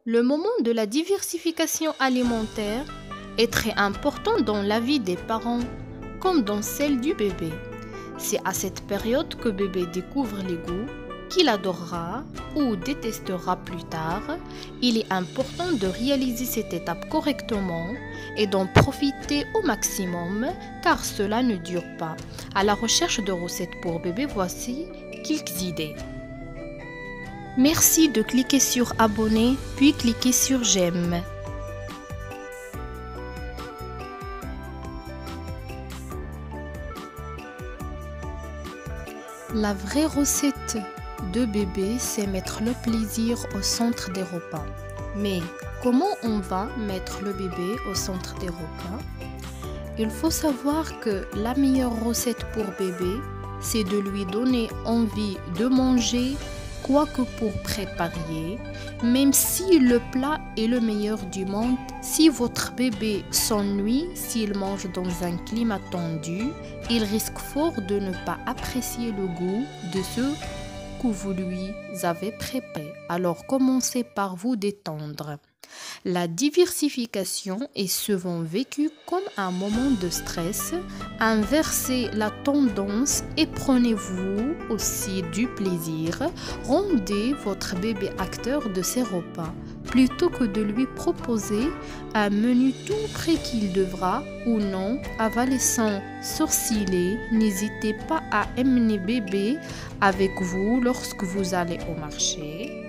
Le moment de la diversification alimentaire est très important dans la vie des parents comme dans celle du bébé. C'est à cette période que bébé découvre les goûts qu'il adorera ou détestera plus tard. Il est important de réaliser cette étape correctement et d'en profiter au maximum car cela ne dure pas. À la recherche de recettes pour bébé, voici quelques idées. Merci de cliquer sur abonner puis cliquer sur j'aime. La vraie recette de bébé, c'est mettre le plaisir au centre des repas. Mais comment on va mettre le bébé au centre des repas? Il faut savoir que la meilleure recette pour bébé, c'est de lui donner envie de manger quoi que pour préparer, même si le plat est le meilleur du monde. Si votre bébé s'ennuie, s'il mange dans un climat tendu, il risque fort de ne pas apprécier le goût de ce que vous lui avez préparé. Alors commencez par vous détendre. La diversification est souvent vécue comme un moment de stress. Inversez la tendance et prenez-vous aussi du plaisir. Rendez votre bébé acteur de ses repas plutôt que de lui proposer un menu tout prêt qu'il devra ou non avaler sans sourciller. N'hésitez pas à emmener bébé avec vous lorsque vous allez au marché.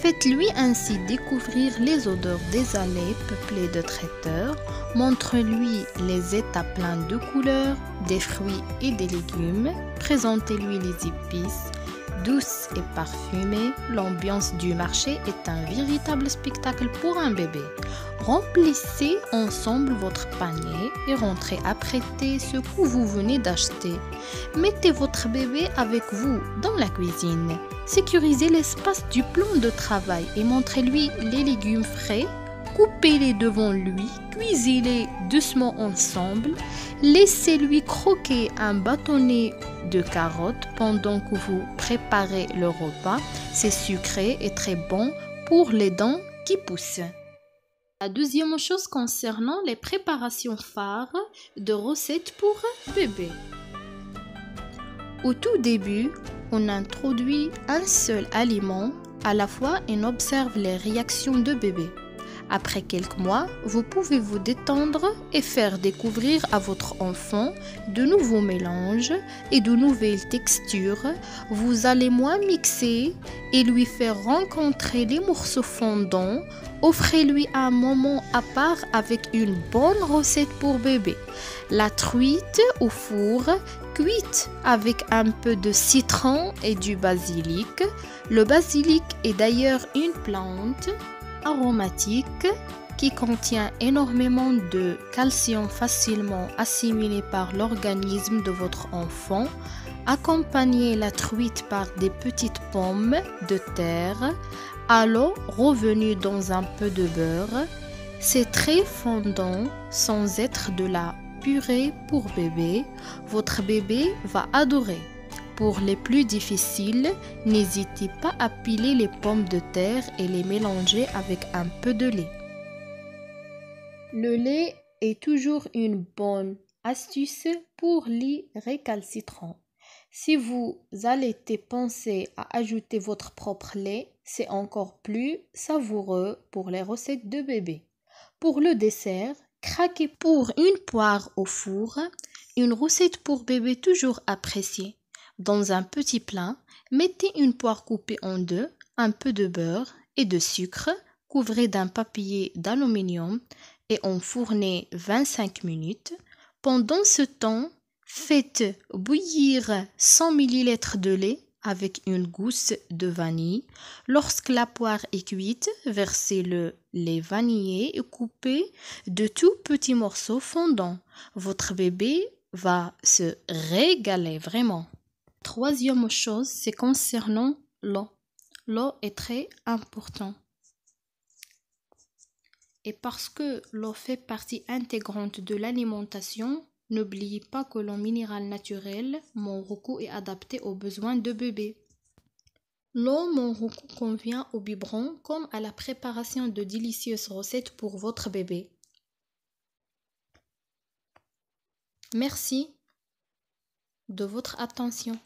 Faites-lui ainsi découvrir les odeurs des allées peuplées de traiteurs. Montrez-lui les états pleins de couleurs, des fruits et des légumes. Présentez-lui les épices douces et parfumées. L'ambiance du marché est un véritable spectacle pour un bébé. Remplissez ensemble votre panier et rentrez apprêter ce que vous venez d'acheter. Mettez votre bébé avec vous dans la cuisine. Sécurisez l'espace du plan de travail et montrez-lui les légumes frais. Coupez-les devant lui, cuisez-les doucement ensemble. Laissez-lui croquer un bâtonnet de carottes pendant que vous préparez le repas. C'est sucré et très bon pour les dents qui poussent. La deuxième chose concernant les préparations phares de recettes pour bébé. Au tout début, on introduit un seul aliment à la fois et on observe les réactions de bébé. Après quelques mois, vous pouvez vous détendre et faire découvrir à votre enfant de nouveaux mélanges et de nouvelles textures. Vous allez moins mixer et lui faire rencontrer les morceaux fondants. Offrez-lui un moment à part avec une bonne recette pour bébé. La truite au four, cuite avec un peu de citron et du basilic. Le basilic est d'ailleurs une plante aromatique qui contient énormément de calcium facilement assimilé par l'organisme de votre enfant. Accompagnez la truite par des petites pommes de terre à l'eau revenue dans un peu de beurre. C'est très fondant sans être de la purée pour bébé. Votre bébé va adorer. Pour les plus difficiles, n'hésitez pas à piler les pommes de terre et les mélanger avec un peu de lait. Le lait est toujours une bonne astuce pour les récalcitrants. Si vous allez penser à ajouter votre propre lait, c'est encore plus savoureux pour les recettes de bébé. Pour le dessert, craquez pour une poire au four, une recette pour bébé toujours appréciée. Dans un petit plat, mettez une poire coupée en deux, un peu de beurre et de sucre, couvrez d'un papier d'aluminium et enfournez 25 minutes. Pendant ce temps, faites bouillir 100 ml de lait avec une gousse de vanille. Lorsque la poire est cuite, versez le lait vanillé et coupez de tout petits morceaux fondants. Votre bébé va se régaler vraiment. Troisième chose, c'est concernant l'eau. L'eau est très importante. Et parce que l'eau fait partie intégrante de l'alimentation, n'oubliez pas que l'eau minérale naturelle, Mon Roku, est adaptée aux besoins de bébé. L'eau Monroukou convient au biberon comme à la préparation de délicieuses recettes pour votre bébé. Merci de votre attention.